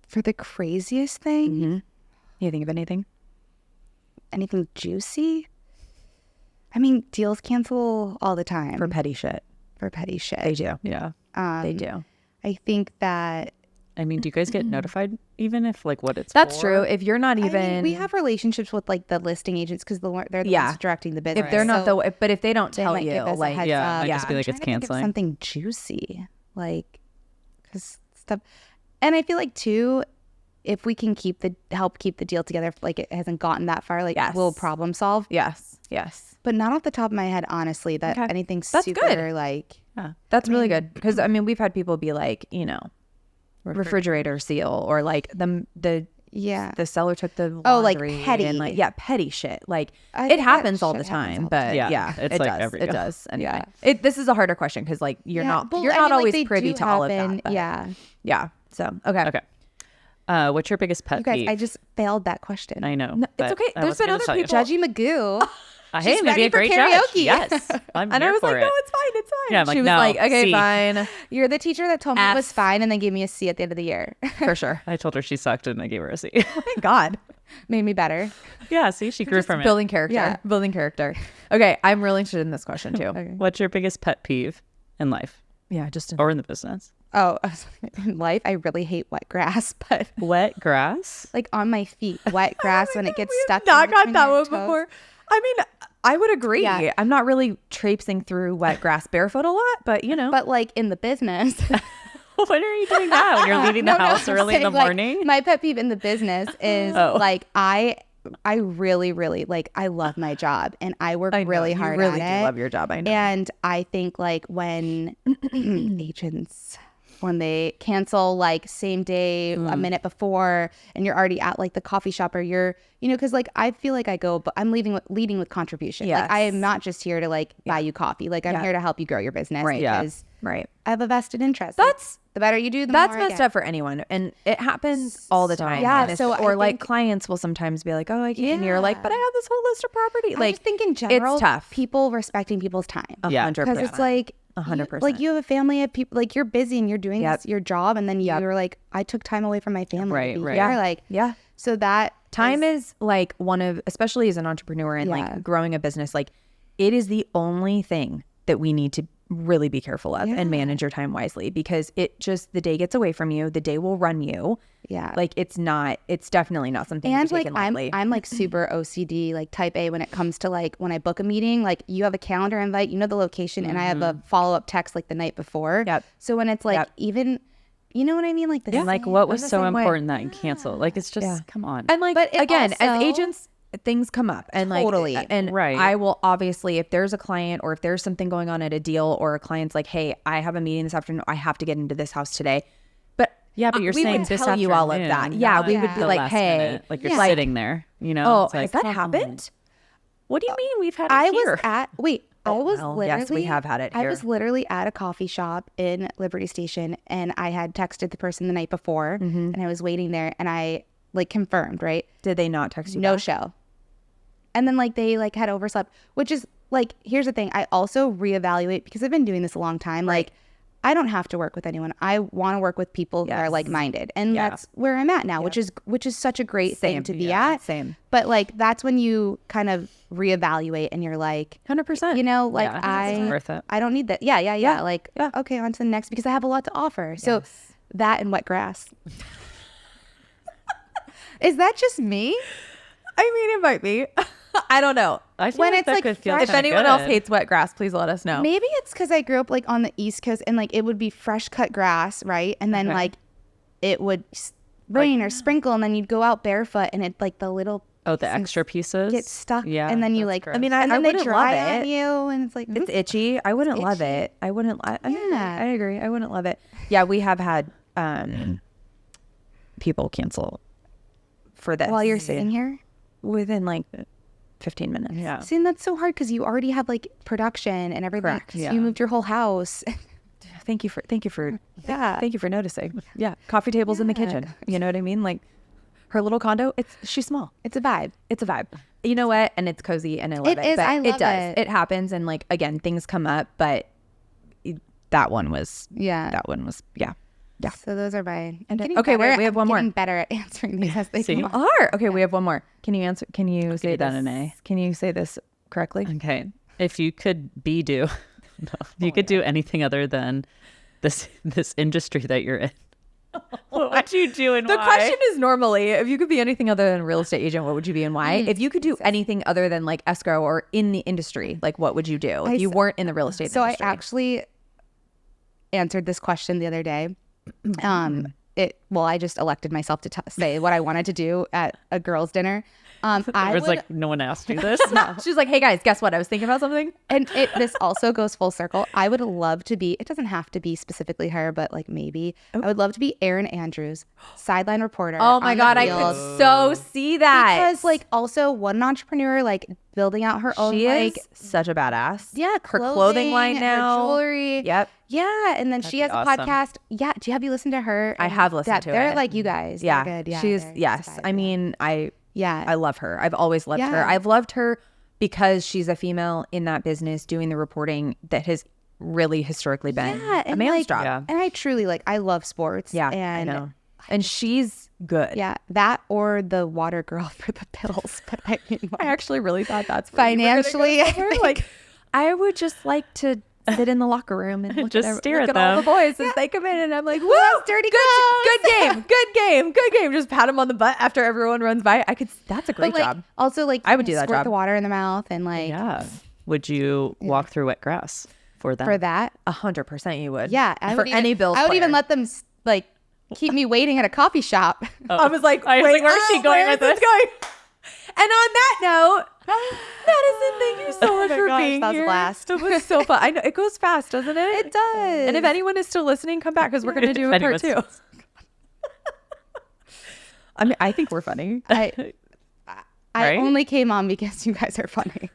For the craziest thing, You think of anything? anything juicy? I mean, deals cancel all the time For petty shit. for petty shit. They do. Yeah. They do. I think that I mean, do you guys get notified even if like what it's That's for? true. If you're not I even. mean, we have relationships with like the listing agents because they're the Yeah. ones directing the business. If they're not So but if they don't they tell might you, give us a like, heads Yeah, up. might just be I'm like, trying it's to think of canceling. something juicy, like because stuff. And I feel like too, if we can help keep the deal together, like it hasn't gotten that far, like Yes. we'll problem solve. yes. But not off the top of my head, honestly, that Okay. anything That's super good. like Yeah. That's really good because I mean we've had people be like, you know, refrigerator seal or like the yeah. seller took the Oh, like laundry petty. and like petty shit. Like I it think that happens all the shit happens time, all the but time. yeah, It's it like does. every It go. does. Anyway, Yeah. this is a harder question because like you're Yeah, not well, you're I not mean, like, always they privy do to all of happen. that. But Yeah. So okay. Okay. What's your biggest pet You guys, peeve? I just failed that question. I know. No, it's but okay. I There's was been gonna other tell you. people- Judgy Magoo. Hey, She's maybe ready a for great judge. karaoke. Yes. I'm And I here was for like, it. no, it's fine. It's fine. Yeah, I'm she like, was no, like, okay, C. fine. You're the teacher that told me it was F. fine and then gave me a C at the end of the year. For sure. I told her she sucked and I gave her a C. Thank God. Made me better. Yeah, see, she grew Just from it. building character. Yeah. Building character. Okay. I'm really interested in this question too. What's your biggest pet peeve in life Yeah. Just or in the business? Oh, in life, I really hate wet grass, but Wet grass? like on my feet, wet grass when it gets stuck. not in got between that your one toes. before. I mean, I would agree. Yeah. I'm not really traipsing through wet grass barefoot a lot, but you know. But like in the business, When are you doing that? When you're leaving the house I'm early in the saying, like, morning? my pet peeve in the business is Oh. like I really, really like I love my job and I work I know, really you hard really at do it. love your job. I know. And I think like when agents, when they cancel like same day, a minute before, and you're already at like the coffee shop or you're, you know, because like I feel like I go, but I'm leading with contribution. Like I am Yes. not just here to like buy you coffee. Like I'm Yeah. here to help you grow your business Right. Yeah. because Right. I have a vested interest. That's the better you do, the That's more I messed get. up for anyone, and it happens all the time. Yeah, And so I or like think- clients will sometimes be like, "Oh, I can't." And you're like, Yeah. "But I have this whole list of property." I Like, just think in general, tough. people respecting people's time. Yeah. 100%. Because it's like 100%. like you have a family of people, like you're busy and you're doing Yep. your job, and then Yep. you're like, I took time away from my family. Right, to be right. here. Yeah. Like yeah. so that Time is like one of, especially as an entrepreneur and Yeah. like growing a business, like it is the only thing that we need to really be careful of Yeah. and manage your time wisely, because it just, the day gets away from you, the day will run you. yeah. Like it's definitely not something and to be like taken lightly. I'm like super OCD, like type A when it comes to like when I book a meeting, like you have a calendar invite, you know the location, and I have a follow-up text like the night before. Yep. So when it's like Yep. even, you know what I mean, like the And like same- what was the so same way. important that you cancel? Like it's just Yeah. come on. And like, But it again, as also- agents, things come up and Totally. like, and Right. I will obviously, if there's a client or if there's something going on at a deal or a client's like, hey, I have a meeting this afternoon, I have to get into this house today. But Yeah, but you're we saying would this tell you all of that. afternoon, Yeah, not we would be the like, last hey, minute. Like you're Yeah. sitting there, you know? oh, It's like, has that come on. happened? What do you mean we've had it I here? was at literally yes, we have had it I here. was literally at a coffee shop in Liberty Station, and I had texted the person the night before, and I was waiting there, and I like confirmed, right? Did they not text you No back? show. And then like they like had overslept, which is like, here's the thing. I also reevaluate because I've been doing this a long time. Like I don't have to work with anyone. I want to work with people who are like-minded. And that's where I'm at now, which is such a great thing to be at. Same. But like, that's when you kind of reevaluate and you're like, 100%. you know, like it's worth it. I don't need that. Yeah. Like, okay, on to the next because I have a lot to offer. So that and wet grass. Is that just me? I mean, it might be. I don't know. I feel When like it's, that like, could feel fresh- If kinda anyone else good. hates wet grass, please let us know. Maybe it's because I grew up like on the East Coast and like it would be fresh cut grass, right? And then like it would rain or sprinkle, and then you'd go out barefoot, and it like the little the extra pieces get stuck, Yeah, and then you that's like, gross. I mean, and I then they wouldn't dry love on it. you, and it's like It's itchy. I wouldn't love it. I wouldn't. I agree. I wouldn't love it. Yeah, we have had people cancel for this while you're sitting here. within like 15 minutes. Yeah. See, and that's so hard because you already have like production and everything. Correct. Yeah. You moved your whole house. Thank you for Yeah. thank you for noticing. Yeah, coffee tables in the kitchen. You know what I mean? Like her little condo. She's small. It's a vibe. It's a vibe. You know what? And it's cozy, and I love it. It is. But I love it does. it. It happens, and like again, things come up. But that one was. Yeah. That one was. Yeah. Yeah. So those are mine. I'm getting Okay, better. we have one more. I'm getting better at answering these as they See? come on. Okay, we have one more. Can you answer? Can you say you that this? an A. Can you say this correctly? Okay. If you could if you could do anything other than this industry that you're in, what would you do and The why? question is normally, if you could be anything other than a real estate agent, what would you be and why? If you could do anything other than like escrow or in the industry, like what would you do if you weren't in the real estate So industry? I actually answered this question the other day. I just elected myself to say what I wanted to do at a girls' dinner. I was would, like, no one asked you this. She's like, hey guys, guess what? I was thinking about something. and this also goes full circle. I would love to be. It doesn't have to be specifically her, but like maybe I would love to be Erin Andrews, sideline reporter. Oh my on the God, I field. could so see that. Because like also what an entrepreneur, like building out her own she like is such a badass. yeah her clothing line her now. jewelry. Yep. Yeah, and then she be has a awesome. podcast. Yeah, have you listened to her? I And have listened to they're it. like you guys. Yeah. They're good. Yeah, She's they're yes. vibe, I yeah. mean, I Yeah. love her. I've always loved her. Yeah. I've loved her because she's a female in that business doing the reporting that has really historically been Yeah, a and man's like, job. Yeah. And I truly like I love sports. Yeah, and I know. And she's good. yeah, that or the water girl for the pills. But I mean, I actually really thought that's financially, I think- like I would just like to sit in the locker room and look Just at, stare look at all the them. boys as they come in, and I'm like, woo, dirty good game. Just pat them on the butt after everyone runs by. That's a great but like job. also like I would do that squirt job. the water in the mouth and like Yeah. Would you walk through wet grass for them? for that. 100% you would. Yeah, for any Bills I would even player. let them like keep me waiting at a coffee shop. I was like, I was wait, like, where's she going where with is this? going? And on that note, Maddison, thank you so much my for gosh, being that was a here. blast. It was so fun. I know it goes fast, doesn't it? It does. And if anyone is still listening, come back because we're going to do a If part anyone's- 2. I mean, I think we're funny. I Right? only came on because you guys are funny.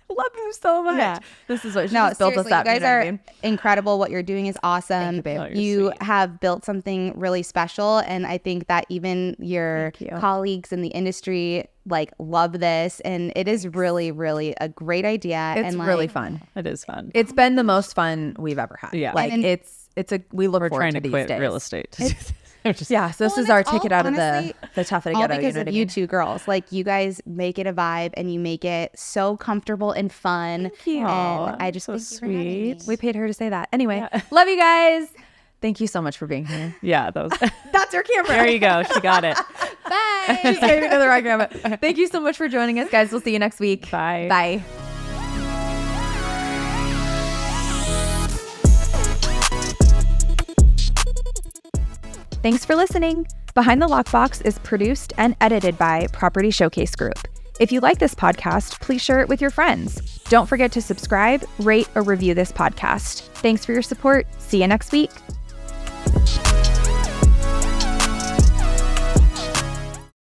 Love you so much. Yeah. This is what she No, just built us seriously, up. you You guys know what are I mean? incredible. What you're doing is awesome. you, babe. Oh, you're You sweet. have built something really special, and I think that even your Thank you. colleagues in the industry like love this, and it is really, really a great idea. It's and really like, fun. It is fun. It's been the most fun we've ever had. Yeah. Like And- it's we look We're forward trying to to these quit days. real estate. To do this. I'm just- Yeah, so this Well, is and our it's ticket all- out honestly, of the tough of the all ghetto. because You know of what I you mean? two girls. Like you guys make it a vibe, and you make it so comfortable and fun. Thank you. And I just so thank you for having me. sweet. We paid her to say that. Anyway, love you guys. Thank you so much for being here. Yeah, that was. That's your camera. There you go. She got it. Bye. Just gave me another camera. Thank you so much for joining us, guys. We'll see you next week. Bye. Bye. Thanks for listening. Behind the Lockbox is produced and edited by Property Showcase Group. If you like this podcast, please share it with your friends. Don't forget to subscribe, rate, or review this podcast. Thanks for your support. See you next week.